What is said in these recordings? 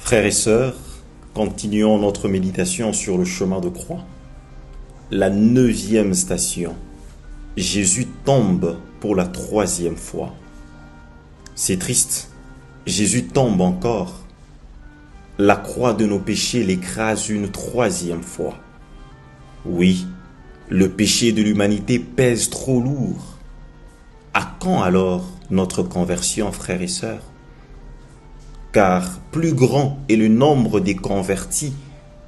Frères et sœurs, continuons notre méditation sur le chemin de croix. La 9e station. Jésus tombe pour la 3e fois. C'est triste. Jésus tombe encore. La croix de nos péchés l'écrase une 3e fois. Oui, le péché de l'humanité pèse trop lourd. À quand alors notre conversion, frères et sœurs? Car plus grand est le nombre des convertis,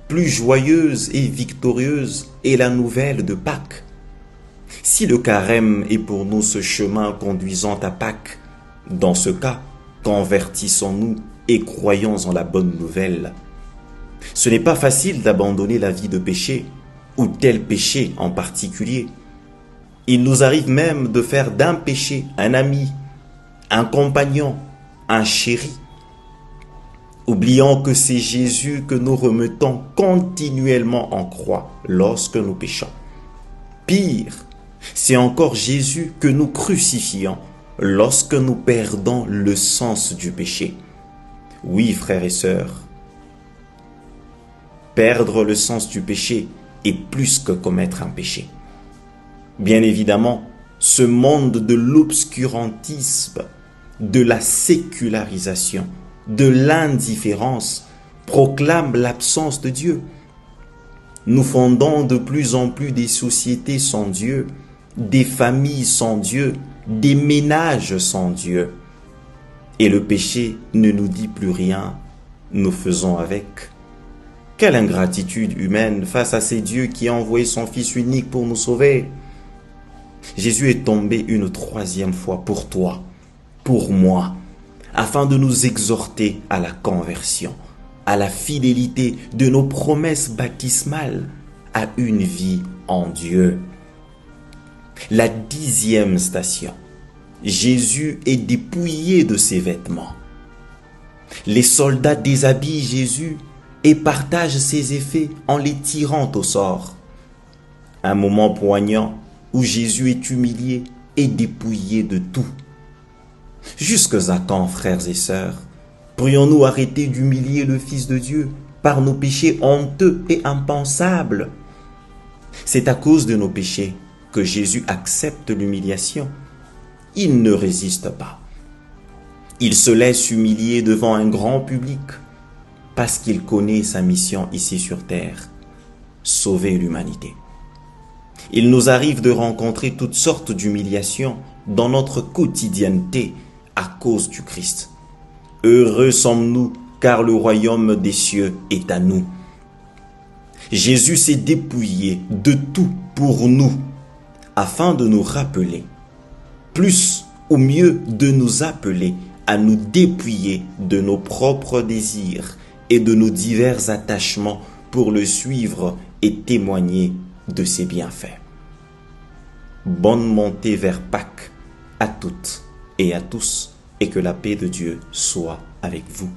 plus joyeuse et victorieuse est la nouvelle de Pâques. Si le carême est pour nous ce chemin conduisant à Pâques, dans ce cas, convertissons-nous et croyons en la bonne nouvelle. Ce n'est pas facile d'abandonner la vie de péché, ou tel péché en particulier. Il nous arrive même de faire d'un péché un ami, un compagnon, un chéri. Oublions que c'est Jésus que nous remettons continuellement en croix lorsque nous péchons. Pire, c'est encore Jésus que nous crucifions lorsque nous perdons le sens du péché. Oui, frères et sœurs, perdre le sens du péché est plus que commettre un péché. Bien évidemment, ce monde de l'obscurantisme, de la sécularisation, de l'indifférence proclame l'absence de Dieu. Nous fondons de plus en plus des sociétés sans Dieu, des familles sans Dieu, des ménages sans Dieu. Et le péché ne nous dit plus rien, nous faisons avec. Quelle ingratitude humaine face à ces dieux qui a envoyé son Fils unique pour nous sauver. Jésus est tombé une 3e fois pour toi, pour moi, afin de nous exhorter à la conversion, à la fidélité de nos promesses baptismales, à une vie en Dieu. La 10e station. Jésus est dépouillé de ses vêtements. Les soldats déshabillent Jésus et partagent ses effets en les tirant au sort. Un moment poignant où Jésus est humilié et dépouillé de tout. Jusque à quand, frères et sœurs, pourrions-nous arrêter d'humilier le Fils de Dieu par nos péchés honteux et impensables? C'est à cause de nos péchés que Jésus accepte l'humiliation. Il ne résiste pas. Il se laisse humilier devant un grand public parce qu'il connaît sa mission ici sur terre, sauver l'humanité. Il nous arrive de rencontrer toutes sortes d'humiliations dans notre quotidienneté à cause du Christ. Heureux sommes-nous, car le royaume des cieux est à nous. Jésus s'est dépouillé de tout pour nous, afin de nous rappeler, plus ou mieux de nous appeler à nous dépouiller de nos propres désirs et de nos divers attachements pour le suivre et témoigner de ses bienfaits. Bonne montée vers Pâques à toutes et à tous, et que la paix de Dieu soit avec vous.